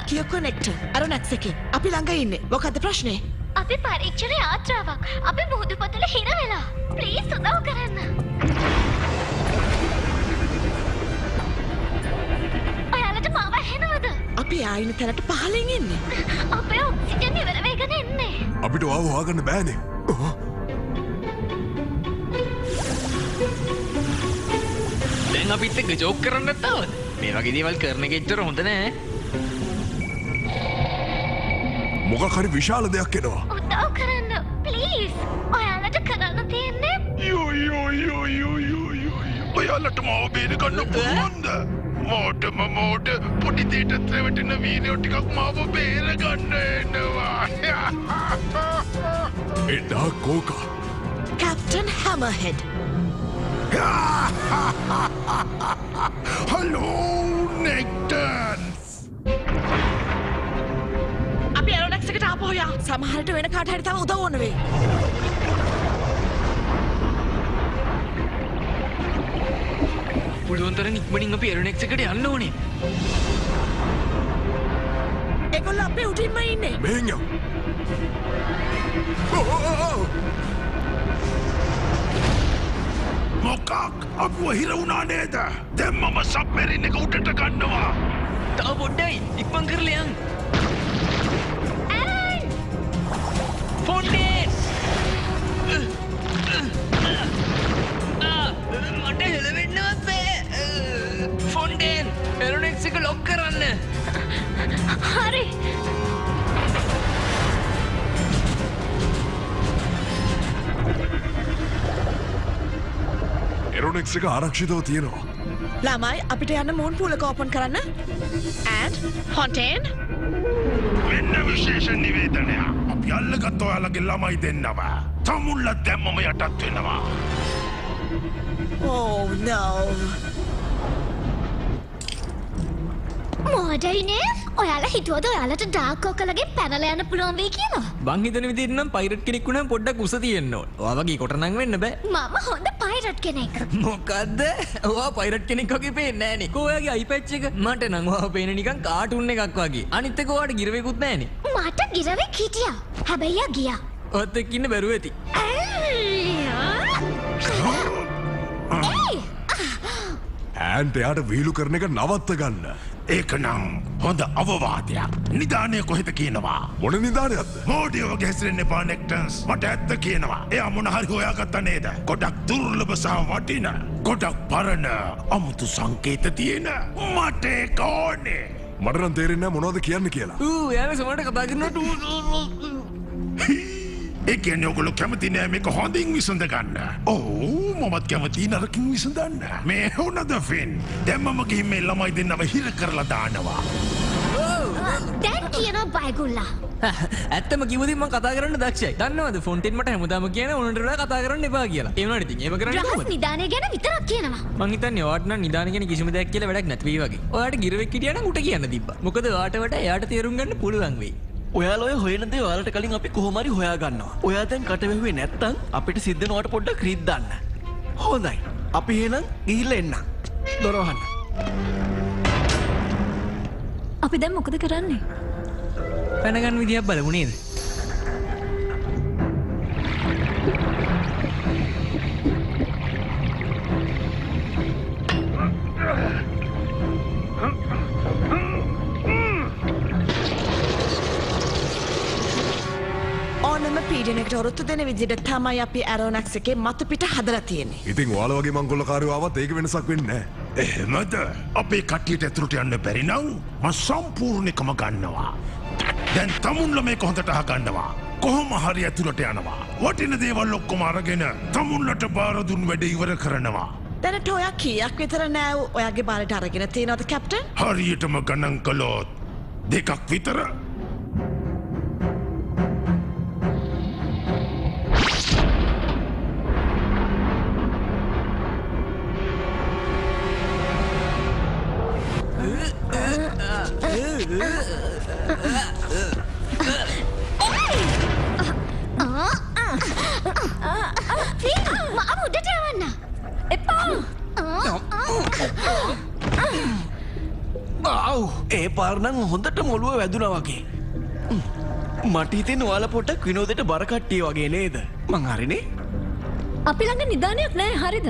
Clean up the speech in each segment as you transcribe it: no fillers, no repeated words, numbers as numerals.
කියෝ connector අරොනැක්ස් එකේ. අපි ළඟ ඉන්නේ. මොකද්ද ප්‍රශ්නේ? අපි පරීක්ෂණ යාත්‍රාවක්. අපි මුහුදු පොතල හිර වෙලා. ප්ලීස් උදව් කරන්න. ඔයාලට මාව ඇහෙනවද? අපි ආයින තැනට පහලින් ඉන්නේ. අපේ ඔක්සිජන් ඉවර වෙගෙන එන්නේ. අපිට ඔයාව හොයාගන්න බෑනේ. දැන් අපිත් එක්ක ජෝක් කරන්න නැත්තවද? මේ වගේ දේවල් කරන එක එච්චර හොඳ නෑ. මොකක් හරි විශාල දෙයක් එනවා. උදව් කරන්න ප්ලීස්. ඔයාලට කරන්න තියෙන්නේ ඔයාලට මාව බේර ගන්න පුළුවන්ද? මෝට පොඩි දෙයකට රැවටෙන වීරයෝ ටිකක් මාව බේර ගන්න එනවා. එදා කෝකා. කැප්ටන් හැමර්හෙඩ්. හලෝ නෙක්ටන්ස්. අපි ඇරොනැක්ස් එකට ආපහු යා. සමහරට වෙන කාට හරි තව උදව් ඕන වෙයි. පුළුවන් තරම් ඉක්මනින් අපි එරොනෙක්ස් එකට යන්න ඕනේ. ඒගොල්ලෝ අපේ උඩින්ම ඉන්නේ. මෙහෙන් යමු. මොකක් අපුව හිර වුණා නේද? දැන් මම සබ්මරීන් එක උඩට ගන්නවා. තව පොඩ්ඩයි ඉක්මන් කරලා යන්න. ෆොන්ටේන්! මට හෙලවෙන්නවත් බෑ. ෆොන්ටේන්! එරොනෙක්ස් එක ලොක් කරන්න. හරි. එරොනෙක්ස් එක ආරක්ෂිතව තියෙනවා. ළමයි අපිට යන්න මූන් පූලක ඕපන් කරන්න. and ෆොන්ටේන් මෙන්න විශේෂ නිවේදනයක්. අපි අල්ලගත්ත ඔයාලගේ ළමයි දෙන්නව. තමුල්ල දැම්මම යටත් වෙනවා. oh no. මොඩයිනේ ඔයාලා හිතුවද ඔයාලට ඩාර්ක් ඕකලගේ පැනලා යන්න පුළුවන් වෙයි කියලා? බං හිතන විදිහට නම් පයිරට් කෙනෙක් වුණාම පොඩ්ඩක් උස තියෙන්න ඕන. ඔයා වගේ කොට නම් වෙන්න බෑ. මම හොඳ පයිරට් කෙනෙක්. මොකද්ද? ඔයා පයිරට් කෙනෙක් වගේ පේන්නේ නෑනේ. කොහොයාගේ අයි පැච් එක? මට නම් ඔයා පේන්නේ නිකන් කාටුන් එකක් වගේ. අනිත් එක ඔයාට ගිරවෙකුත් නෑනේ. මට ගිරවෙක් හිටියා. හැබැයි යා ගියා. ඔයත් එක්ක ඉන්න බැරුව ඇති. ඇන්ට එයාට වීලු කරන එක නවත්ත ගන්න. ඒක නම් හොඳ අවවාදයක්. නිදානය කොහෙද කියනවා? මොන නිදානයක්ද? මෝඩියෝ වගේ හැසිරෙන්න එපා නෙක්ටන්ස්. මට ඇත්ත කියනවා. එයා මොන හරි හොයාගත්තා නේද? ගොඩක් දුර්ලභ සහ වටින, ගොඩක් පරණ, අමුතු සංකේත තියෙන. මට ඒක ඕනේ. මට නම් තේරෙන්නේ නැහැ මොනවද කියන්න කියලා. එයාලා සමහරට කතා කරනකොට ඒ කියන්නේ ඔයගොල්ලෝ කැමති නෑ මේක හොඳින් විසඳ ගන්න. ඔව් මමත් කැමති නරකින් විසඳන්න. මේ හොනද ෆින්. දැන් මම ගිහින් මේ ළමයි දෙන්නව හිර කරලා දානවා. දැන් කියනවා බයගුල්ලා. ඇත්තම කිව්වොත් මම කතා කරන්න දක්ෂයි. දන්නවද ෆොන්ටේන් මට හැමදාම කියන උන්ට වඩා කතා කරන්න එපා කියලා. ඒ වුණාට ඉතින් ඒව කරන්නේ රහස් කොහොමද? නිදානය ගැන විතරක් කියනවා. මං හිතන්නේ ඔයාට නම් නිදාන ගැන කිසිම දෙයක් කියලා වැඩක් නැති වෙයි වගේ. ඔයාට ගිරවෙක් හිටියා නම් උට කියන්න තිබ්බා. මොකද ඔයාට වඩා එයාට තේරුම් ගන්න පුළුවන් වෙයි. ඔයාලා ඔය හොයන දේ ඔයාලට කලින් අපි කොහොම හරි හොයා ගන්නවා. ඔයා දැන් කට වැහුවේ නැත්තම් අපිට සිද්ධ වෙනවට පොඩ්ඩක් රිද්දන්න. හොඳයි. අපි එහෙනම් ගිහිල්ලා එන්න. දොර වහන්න. අපි දැන් මොකද කරන්නේ? පැන ගන්න විදියක් බලමු නේද? ඕනම පීඩනයකට ඔරොත්තු දෙන විදිහට තමයි අපි ඇරොනැක්ස් එකේ මතු පිට හදලා තියෙන්නේ. ඉතින් ඔයාලා වගේ මංගොල්ලකාරයෝ ආවත් ඒක වෙනසක් වෙන්නේ නැහැ. එහෙමද? අපේ කට්ටියට ඇතුළට යන්න බැරි නම් මම සම්පූර්ණකම ගන්නවා. දැන් තමුන්ල මේක හොඳට අහගන්නවා. කොහොම හරි ඇතුළට යනවා. වටින දේවල් ඔක්කොම අරගෙන තමුන්ලට බාර දුන් වැඩ ඉවර කරනවා. දැනට ඔයා කීයක් විතර නෑ ඔයාගේ බාරට අරගෙන තියෙනවද කැප්ටන්? හරියටම ගණන් කළොත් දෙකක් විතර. මාව උඩට යවන්න. එපා. ඒ පාරනම් හොඳට මොළුව වැදුනා වගේ. මට හිතෙන්නේ ඔයාලා පොඩ්ඩක් විනෝදයට බර කට්ටිය වගේ නේද? මං හරිනේ? අපි ළඟ නිදානයක් නැහැ හරිද?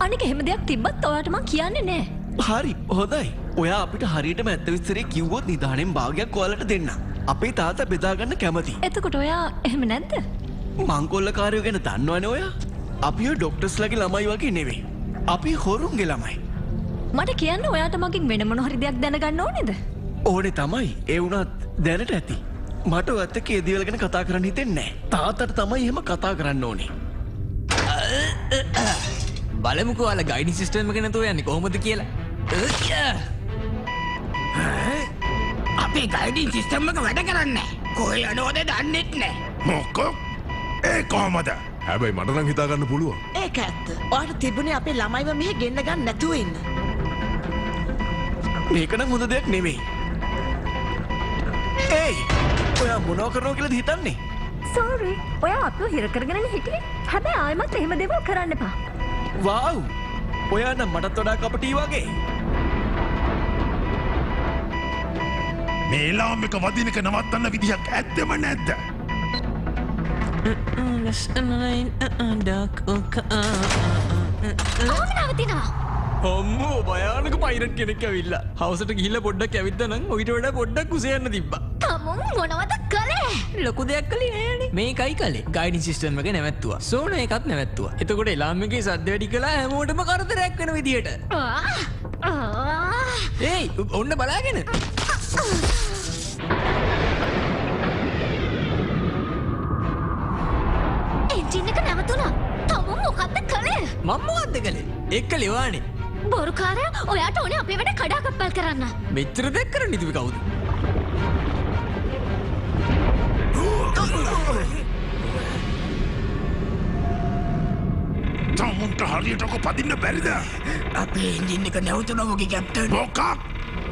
අනික එහෙම දෙයක් තිබ්බත් ඔයාට මං කියන්නේ නැහැ. හරි හොඳයි. ඔයා අපිට හරියටම ඇත්ත විස්තරේ කිව්වොත් නිදානෙන් භාගයක් ඔයාලට දෙන්න. අපේ තාත්තා බෙදා ගන්න කැමති. එතකොට ඔයා එහෙම නැද්ද? මංකොල්ලකාරයෝ ගැන දන්නවනේ ඔයා? අපි ඔය ඩොක්ටර්ස්ලාගේ ළමයි වගේ නෙවෙයි. අපි හොරුන්ගේ ළමයි. මට කියන්න ඔයාට මගෙන් වෙන මොන හරි දෙයක් දැනගන්න ඕනේද? ඕනේ තමයි. ඒ වුණත් දැනට ඇති. මට ඔයත් එක්ක ඒ දේවල් ගැන කතා කරන්න හිතෙන්නේ නැහැ. තාත්තට තමයි එහෙම කතා කරන්න ඕනේ. බලමුකෝ ඔයාලා ගයිඩින් සිස්ටම් එක නැතුව යන්නේ කොහොමද කියලා. අපේ ගයිඩින් සිස්ටම් එක වැඩ කරන්නේ නැහැ. කොහේ යනවද දන්නෙත් නැහැ. මොකෝ? ඒ කොහමද? හැබැයි මට නම් හිතා ගන්න පුළුවන්. ඒක ඇත්ත. ඔයාට තිබුණේ අපේ ළමයිව මෙහෙ ගෙන්න ගන්න නැතුව ඉන්න. මේක නම් හොඳ දෙයක් නෙවෙයි. ඒයි! ඔයා මොනව කරනව කියලාද හිතන්නේ? සෝරි. ඔයා අපිව හිර කරගෙන හිටියේ. හැබැයි ආයෙමත් එහෙම දේවල් කරන්න එපා. වව්! ඔයා නම් මටත් වඩා කපටි වගේ. මේ ලාම් එක වදින එක නවත්තන්න විදිහක් ඇත්තම නැද්ද? කොහොම නවතිනවා? අම්මෝ භයානක පයිරට් කෙනෙක් ඇවිල්ලා. හවසට ගිහිල්ලා පොඩ්ඩක් ඇවිත්තා නම් ඔයිට වඩා පොඩ්ඩක් කුසේ යන්න තිබ්බා. තමුන් මොනවද කළේ? ලොකු දෙයක් කළේ නෑනේ. මේකයි කළේ. ගයිඩින් සිස්ටම් එක නැවැත්තුවා. සෝන එකත් නැවැත්තුවා. එතකොට එලාම් එකේ සද්ද වැඩි කළා හැමෝටම කරදරයක් වෙන විදියට. ඒයි ඔන්න බලාගෙන. එන්ජින් එක නැවතුණා. තමුන් මොකද්ද කළේ? මම මොකද්ද කළේ? එක්ක ලෙවානේ. බොරුකාරයා ඔයාට ඕනේ අපේ වැඩ කඩාකප්පල් කරන්න. මෙච්චර දෙයක් කරන්න ඉතිවි කවුද? තමුන්ට හරියටම පදින්න බැරිද? අපේ එන්ජින් එක නැවතුණා වගේ කැප්ටන්. මොකක්?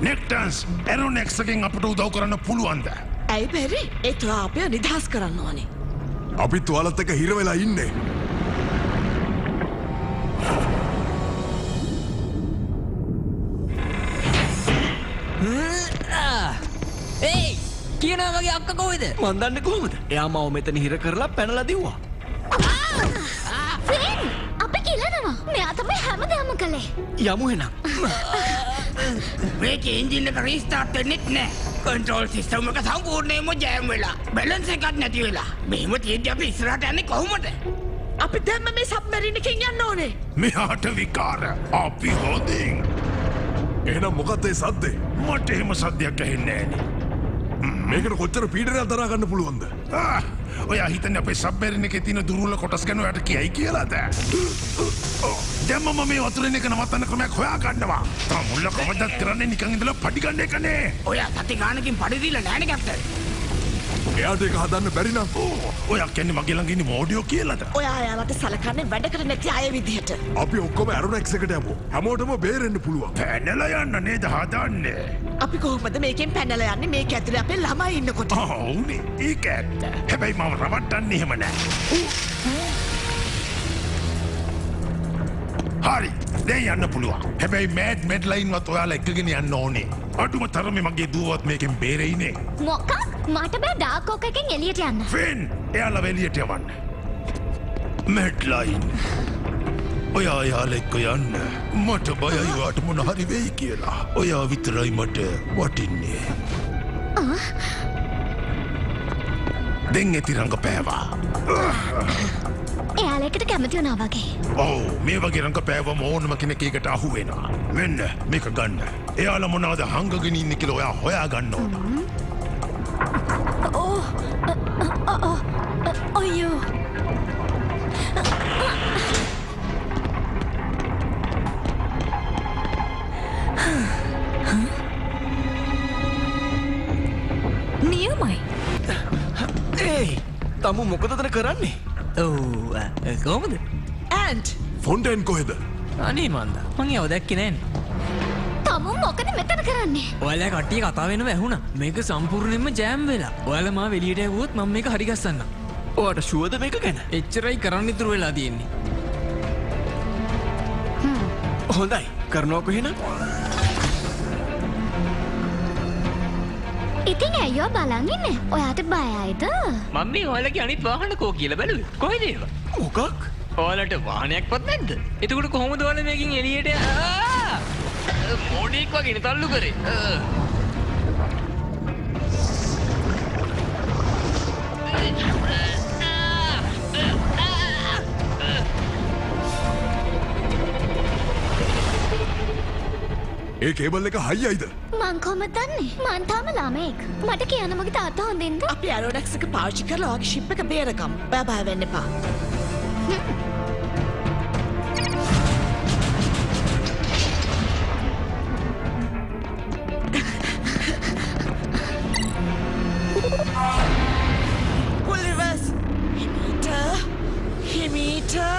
නෙක්ටන්ස් එරොනෙක්ස් එකෙන් අපට උදව් කරන්න පුළුවන්ද? ඇයි බැරි? ඒ තුවා අපිව නිදහස් කරන්න ඕනේ. අපිත් ඔයාලත් එක්ක හිර වෙලා ඉන්නේ. ඒයි කියනවා වගේ අක්ක කොහෙද? මන් දන්නේ කොහොමද? එයා මාව මෙතන හිර කරලා පැනලා දිව්වා. ෆ්‍රෙන් අපි කිලනවා. මෙයා තමයි හැමදේම කළේ. යමු එහෙනම්. මේක එන්ජින් එක රීස්ටාර්ට් වෙන්නෙත් නැහැ. කන්ට්‍රෝල් සිස්ටම් එක සම්පූර්ණයෙන්ම ජෑම් වෙලා. බැලන්ස් එකක් නැති වෙලා. මෙහෙම තියෙද්දි අපි ඉස්සරහට යන්නේ කොහොමද? අපි දැම්ම මේ සබ්මැරින් එකෙන් යන්න ඕනේ. මෙහාට විකාර අපි හොදින්. එහෙනම් මොකක්ද ඒ සද්දේ? මට එහෙම සද්දයක් ඇහෙන්නේ නෑනේ. මේකට කොච්චර පීඩනයක් දරා ගන්න පුළුවන්ද? ඔයා හිතන්නේ අපේ සබ්මැරින් එකේ තියෙන දුර්වල කොටස් ගැන ඔයාට කියයි කියලාද? දැන් මම මේ වතුරෙන් එක නවත්තන්න ක්‍රමයක් හොයා ගන්නවා. තමුල්ල කොහොමද කරන්නේ නිකන් ඉඳලා පඩි ගන්න එකනේ. ඔයා සති ගානකින් පඩි දීලා නැහැනේ කැප්ටන්. එයාට ඒක හදන්න බැරි නම් ඔයා කියන්නේ මගේ ළඟ ඉන්නේ මෝඩියෝ කියලාද? ඔයා එයාලට සලකන්නේ වැඩකට නැති අය විදිහට. අපි ඔක්කොම ඇරොනෙක්ස් එකට යමු. හැමෝටම බේරෙන්න පුළුවන්. පැනලා යන්න නේද හදන්නේ? අපි කොහොමද මේකෙන් පැනලා යන්නේ? මේක ඇතුලේ අපේ ළමයි ඉන්නකොට. ඔව්නේ ඒක ඇත්ත. හැබැයි මම රවට්ටන්නේ එහෙම නෑ. හරි දැන් යන්න පුළුවන්. හැබැයි මෑඩ් මෙඩ්ලයින්වත් ඔයාලා එක්කගෙන යන්න ඕනේ. අඩුම තරමේ මගේ දුවවත් මේකෙන් බේරෙයිනේ. මොකක්? මට බෑ ඩාර්ක් ඕක් එකෙන් එළියට යන්න. ෆෙන් එයාලා එළියට යවන්න. මෙඩ්ලයින් ඔයා එයාලා එක්ක යන්න. මට බයයි ඔයාට මොන හරි වෙයි කියලා. ඔයා විතරයි මට වටින්නේ. දැන් ඇති රංගපෑවා. එයාලෙකට කැමති වුණා වගේ. ඔව් මේ වගේ රංගපෑවම ඕනම කෙනෙක් ඒකට අහු වෙනවා. මෙන්න මේක ගන්න. එයාලා මොනවද හංගගෙන ඉන්නේ කියලා ඔයා හොයා ගන්න ඕන. අයියෝ. නියමයි. ඒයි! තමු මොකද තන කරන්නේ? ඔව් කොහොමද? ඇන්ඩ් ෆොන්ටේන් කොහෙද? අනේ මන්දා මං ඒව දැක්කේ නෑනේ. තමුන් මොකද මෙතන කරන්නේ? ඔයාලා කට්ටිය කතා වෙනව ඇහුණා. මේක සම්පූර්ණයෙන්ම ජෑම් වෙලා. ඔයාලා මාව එළියට ඇව්වොත් මම මේක හරි ගස්සන්නම්. ඔයාට ෂුවර්ද මේක ගැන? එච්චරයි කරන්න ඉතුරු වෙලා තියෙන්නේ. හොඳයි කරනවකො එහෙනම්. ඉතින් ඇයෝ බලන් ඉන්නේ. ඔයාට බයයිද? මම මේ ඔයාලගේ අනිත් වාහන කෝ කියලා බැලුවේ. කොහෙද ඒවා? මොකක්? ඔයාලට වාහනයක්වත් නැද්ද? එතකොට කොහොමද ඔයාලා මේකින් එළියට මොඩෙක් වගේ තල්ලු කරේ? ඒ කේබල් එක හයියයිද? මං කොහොමද දන්නේ? මං තාම ළමෙක්. මට කියන්න මගේ තාත්තා හොඳින්ද? අපි ඇරෝඩැක්ස් එක පාවිච්චි කරලා ඔයාගේ ෂිප් එක බේරගමු. ඔයා බය වෙන්න එපා. Pull reverse. Himeter.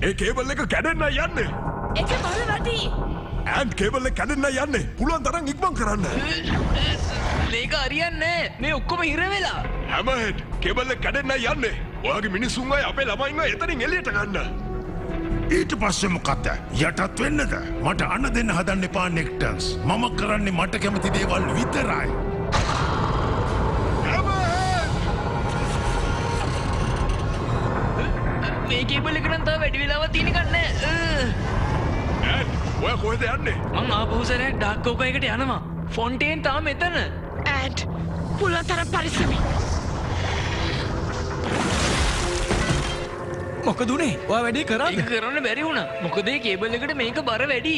ඒ කේබල් එක කැඩෙන්න යන්නේ. ඒක මර වැඩි. ඇන්ඩ් කේබල් එක කැඩෙන්න යන්නේ. පුළුවන් තරම් ඉක්මන් කරන්න. මේක හරියන්නේ නැහැ. මේ ඔක්කොම හිර වෙලා. හැමහෙඩ් කේබල් එක කැඩෙන්න යන්නේ. ඔයාගේ මිනිස්සුන් අය අපේ ළමයින්ව එතනින් එළියට ගන්න. ඊට පස්සේ මොකද? යටත් වෙන්නද? මට අන්න දෙන්න හදන්න එපා නෙක්ටන්ස්. මම කරන්නේ මට කැමති දේවල් විතරයි. මේ කේබල් එක නම් තව වැඩි වෙලාවක් තියෙන ගන්න. ඔයා කොහෙද යන්නේ? මං ආපහු සැරයක් ඩාක් කෝකයකට යනවා. ෆොන්ටේන් තාම මෙතන. And පුළුවන් තරම් පරිස්සමින්. මොකද උනේ? ඔයා වැඩේ කරාද? ඒක කරන්න බැරි වුණා. මොකද මේ කේබල් එකට මේක බර වැඩි.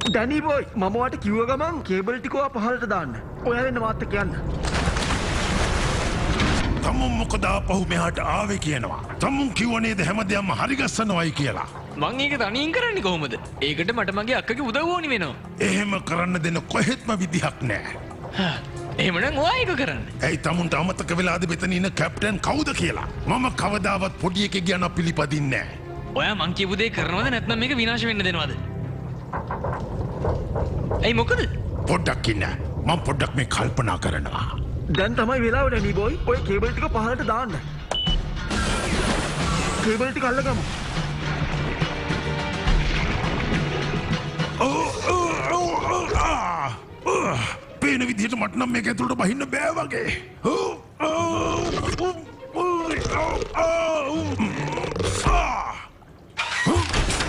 ඩැනි බොයි මම ඔයාට කිව්ව ගමන් කේබල් ටික ඔයා පහළට දාන්න. ඔයා වෙන්න මාත් එක්ක යන්න. තමුන් මොකද ආපහු මෙහාට ආවේ කියනවා. තමුන් කිව්ව නේද හැමදේම හරි ගස්සනවයි කියලා. මං ඒක තනියෙන් කරන්නේ කොහොමද? ඒකට මට මගේ අක්කගේ උදව් ඕනි වෙනවා. එහෙම කරන්න දෙන කොහෙත්ම විදිහක් නැහැ. එහෙමනම් ඔයා ඒක කරන්න. ඇයි තමුන්ට අමතක වෙලාද මෙතන ඉන්න කැප්ටන් කවුද කියලා? මම කවදාවත් පොඩි එකෙක් ගැන පිළිපදින්නේ නැහැ. ඔයා මං කියපු දේ කරනවද නැත්නම් මේක විනාශ වෙන්න දෙනවද? ඇයි මොකද? පොඩ්ඩක් ඉන්න. මම පොඩ්ඩක් මේ කල්පනා කරනවා. දැන් තමයි වෙලාව ඩැනි බොයි. ඔය කේබල් ටික පහළට දාන්න. කේබල් ටික අල්ලගමු. පේන විදිහට මට නම් මේක ඇතුළට බහින්න බෑ වගේ.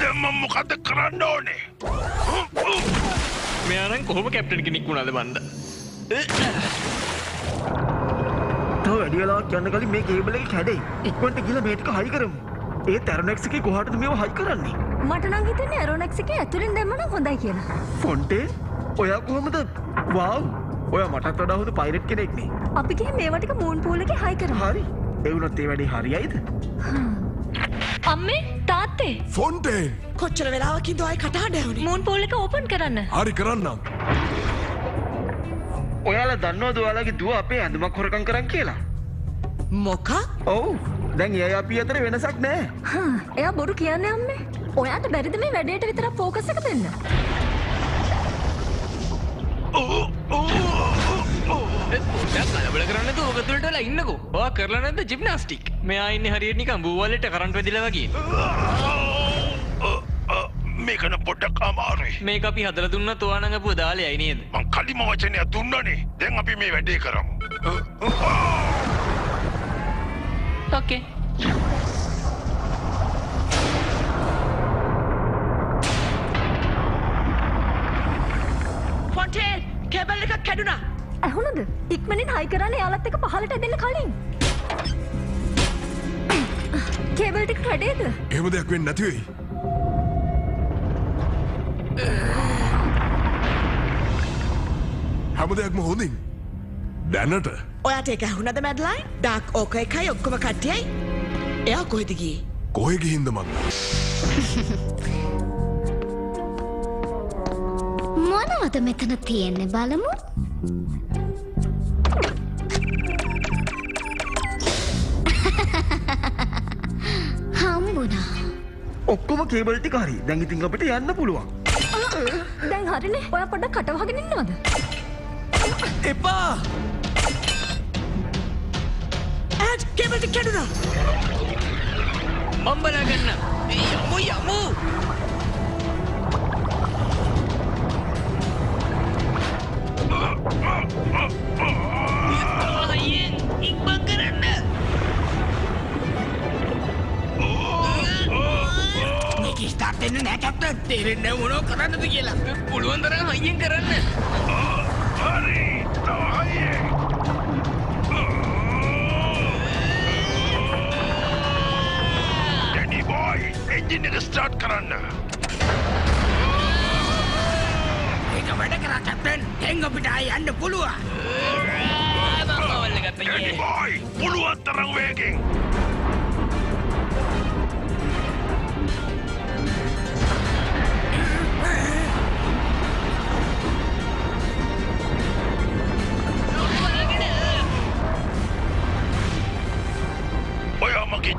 දැන් මම මොකද කරන්න ඕනේ? මෙයා නම් කොහොම කැප්ටන් කෙනෙක් වුණාද බන්ද? තව වැඩි වෙලාවක් යන්න කලින් මේ කේබල් එක කැඩෙයි. ඉක්මනට ගිහලා මේ ටික හයි කරමු. ඒ ටර්නෙක්ස් එකේ කොහාටද මේව හයි කරන්නේ? මට නම් හිතෙන්නේ ඇරෝනෙක්ස් එකේ ඇතුලින් දැම්ම නම් හොඳයි කියලා. ෆොන්ටේන් ඔයා කොහොමද? වාව්! ඔයා මටත් වඩා හොඳ පයිරට් කෙනෙක් නේ. අපි ගිහින් මේවා ටික මූන් පූල් එකේ හයි කරමු. හරි. ඒ වුණත් ඒ වැඩේ හරියයිද? අම්මේ තාත්තේ ෆොන්ටේන් කොච්චර වෙලාවකින්ද ඔය කටහඬ ඇහුනේ? මූන් පූල් එක ඕපන් කරන්න. හරි කරන්නම්. ඔයාලා දන්නවද ඔයාලගේ දුව අපේ ඇඳුමක් හොරකම් කරන් කියලා? මොකක්? ඔව්. දැන් එයයි අපි අතර වෙනසක් නැහැ. එයා බොරු කියන්නේ අම්මේ. ඔයාට බැරිද මේ වැඩේට විතරක් ફોකස් එක දෙන්න? පොඩ්ඩක් කලබල කරන්න නැතුව ඔක තුලට වෙලා ඉන්නකෝ. ඔයා කරලා නැද්ද ජිම්නාස්ටික්? මෙයා ඉන්නේ හරියට නිකන් බූවලට කරන්ට් වැදිලා වගේ. මේක නම් පොඩ්ඩක් අමාරුයි. මේක අපි හදලා දුන්නත් ඔයා නම් අපුව දාලෙයි නේද? මං කලින්ම වචනය දුන්නනේ. දැන් අපි මේ වැඩේ කරමු. ඕකේ. ෆොන්ටේන් කේබල් එකක් කැඩුනා. ඇහුණද? ඉක්මනින් හයි කරන්න යාලත් එක පහළට දෙන්න කලින්. කේබල් ටික කැඩේද? එහෙම දෙයක් වෙන්නේ නැති වෙයි. හැම දෙයක්ම හොඳින්. දැනට ඔයාට ඒක ඇහුණද මැඩ්ලයින්? ඩාක් ඕක එකයි ඔක්කොම කට්ටියයි. එයා කොහෙද ගියේ? කොහෙ ගිහින්ද මං? මොනවද මෙතන තියෙන්නේ බලමු. හම්බුණා. ඔක්කොම කේබල් ටික හරි. දැන් ඉතින් අපිට යන්න පුළුවන්. දැන් හරිනේ. ඔයා පොඩ්ඩක් කටවහගෙන ඉන්නවද? එපා! ඇඩ් කේබල් ටික කැඩුනා. මම බලාගන්න. යමු යමු. ස්ටාර්ට් වෙන්නේ නැහැ කැප්ටන්. තේරෙන්නේ නැහැ මොනව කරන්නද කියලා. පුළුවන් තරම් හයියෙන් කරන්න. හරි තව හයියෙන් ඩැනි බොයි එන්ජින් එක ස්ටාර්ට් කරන්න ඒක වැඩ කරා කැප්ටන්. දැන් අපිට ආයෙ යන්න පුළුවන්. ඩැනි බොයි පුළුවන් තරම් වේගෙන්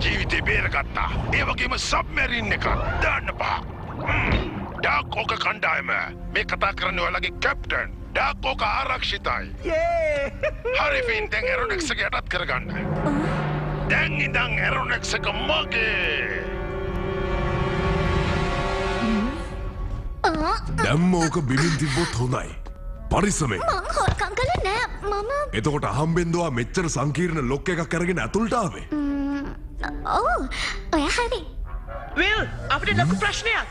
ජීවිතේ බේරගත්තා. ඒ වගේම සබ්මැරින් එකක් දාන්න බා. ඩාක් ඕක කණ්ඩායම මේ කතා කරන්නේ ඔයාලගේ කැප්ටන්. ඩාක් ඕක ආරක්ෂිතයි. හරි ෆින් දැන් එරොනෙක්ස් එක යටත් කරගන්න. දැන් ඉඳන් එරොනෙක්ස් එක මගේ. දැම්ම ඕක බිමින් තිබ්බොත් හොඳයි. පරිස්සමෙන්. මං හොරකම් කළේ නෑ මම. එතකොට අහම්බෙන්දවා මෙච්චර සංකීර්ණ ලොක් එකක් අරගෙන ඇතුළට ආවේ. ඔව් ඔයා හරි. විල් අපිට ලොකු ප්‍රශ්නයක්.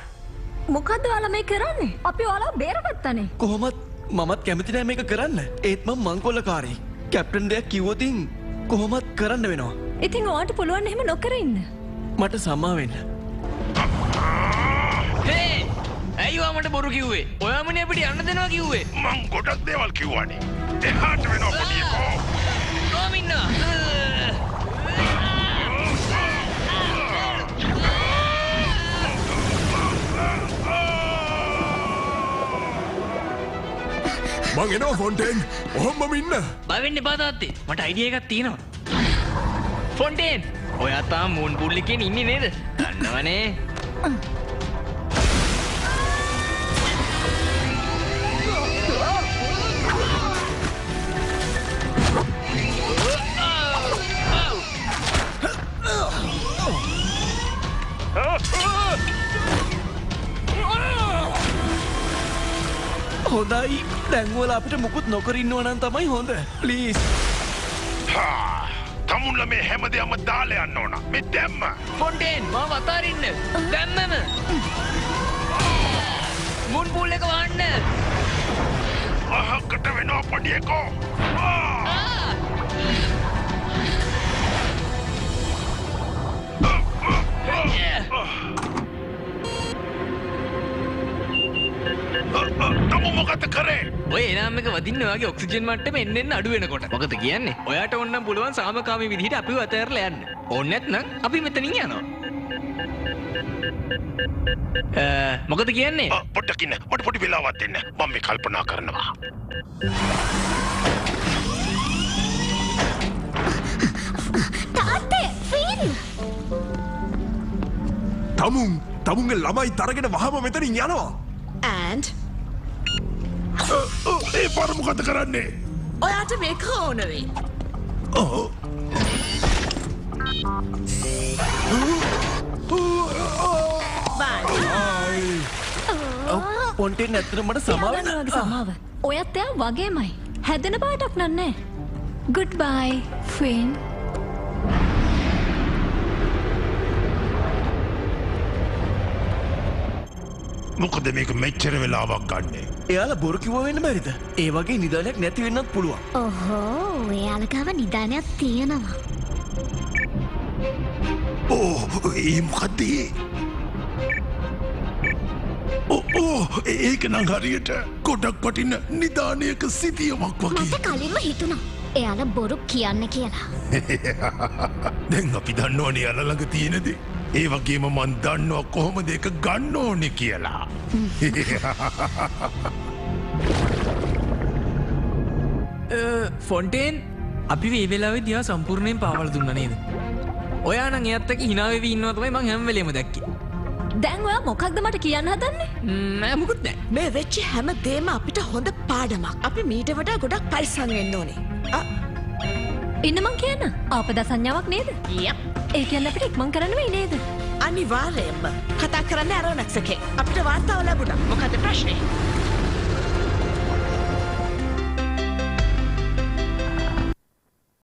මොකද්ද ඔයාලා මේ කරන්නේ? අපි ඔයාලා බේරගත්තානේ. කොහොමත් මමත් කැමති නෑ මේක කරන්න. ඒත් මම මංකොල්ලකාරී. කැප්ටන් දෙයක් කිව්වොතින් කොහොමත් කරන්න වෙනවා. ඉතින් ඔයාට පුළුවන් එහෙම නොකර ඉන්න. මට සමා වෙන්න. ඇයි මට බොරු කිව්වේ? ඔයාමනේ අපිට යන්න දෙනවා කිව්වේ. මං ගොඩක් දේවල් කිව්වනේ. එහාට වෙනවා පොඩියකෝ. කොමින්න. මං එනවා ෆොන්ටේන්. ඔහොමම ඉන්න. බය වෙන්න එපා තාත්තේ. මට අයිඩියා එකක් තියෙනවා. ෆොන්ටේන්. ඔයා තාම මූන් බුල් එකේ ඉන්නේ නේද? දන්නවනේ. හොඳයි දැන්වල අපිට මුකුත් නොකර ඉන්නවා නම් තමයි හොඳ. ප්ලීස්. තමුන්ල මේ හැමදේම දාලා යන්න ඕන. මේ දැම්ම. ෆොන්ටේන් මාව අතාරින්න. දැම්මම. මුන් පූල් එක වහන්න. අහකට වෙනවා පොඩියකෝ. තමු මොකද කරේ? ඔය එනාම එක වදින්න වගේ ඔක්සිජන් මට්ටම එන්න එන්න අඩු වෙනකොට. මොකද කියන්නේ? ඔයාට ඕනම් පුළුවන් සාමකාමී විදිහට අපිව අතහැරලා යන්න. ඕනේ නැත්නම් අපි මෙතනින් යනවා. මොකද කියන්නේ? පොඩ්ඩක් ඉන්න. මට පොඩි වෙලාවක් දෙන්න. මම මේ කල්පනා කරනවා. තාත්තේ ෆින්. තමුන්ගේ ළමයි තරගෙන වහම මෙතනින් යනවා. And ඒ පාර මොකද කරන්නේ? ඔයාට මේක ඕන වෙයි. පොන්ටෙන් ඇත්තට මට සමා වෙන්න. වගේ සමාව. ඔයත් එයා වගේමයි. හැදෙන පාටක් නන්නේ. Goodbye, Finn. මොකද මේක මෙච්චර වෙලාවක් ගන්නෙ? එයාලා බොරු කිව්ව වෙන්න බැරිද? ඒ වගේ නිදානයක් නැති වෙන්නත් පුළුවන්. ඔහෝ එයාලා ගාව නිදානයක් තියෙනවා. ඒ මොකද්ද? ඒක නම් හරියට ගොඩක් වටින නිදානයක සිතියමක් වගේ. මට කලින්ම හිතුණා එයාලා බොරු කියන්න කියලා. දැන් අපි දන්නවනේ එයාලා ළඟ තියෙන දේ. ඒ වගේම මන් දන්නවා කොහොමද ඒක ගන්න ඕනේ කියලා. ෆොන්ටේන් අපි මේ වෙලාවේ දිහා සම්පූර්ණයෙන් පාවල දුන්නා නේද? ඔයා නම් එයත් එක්ක hina වෙවි ඉන්නවා තමයි මං හැම වෙලේම දැක්කේ. දැන් ඔයා මොකක්ද මට කියන්න හදන්නේ? නෑ මොකුත් නෑ. මේ වෙච්ච හැම දෙයක්ම අපිට හොඳ පාඩමක්. අපි මීට වඩා ගොඩක් පරිස්සම් වෙන්න ඕනේ. ඉන්න මං කියන්න. ආපදා සංඥාවක් නේද? යප්. ඒ කියන්නේ අපිට ඉක්මන් කරන්න වෙයි නේද? අනිවාර්යයෙන්ම. කතා කරන්න ඇරොනෙක්ස් එකේ. අපිට වාර්තාව ලැබුණා. මොකද ප්‍රශ්නේ?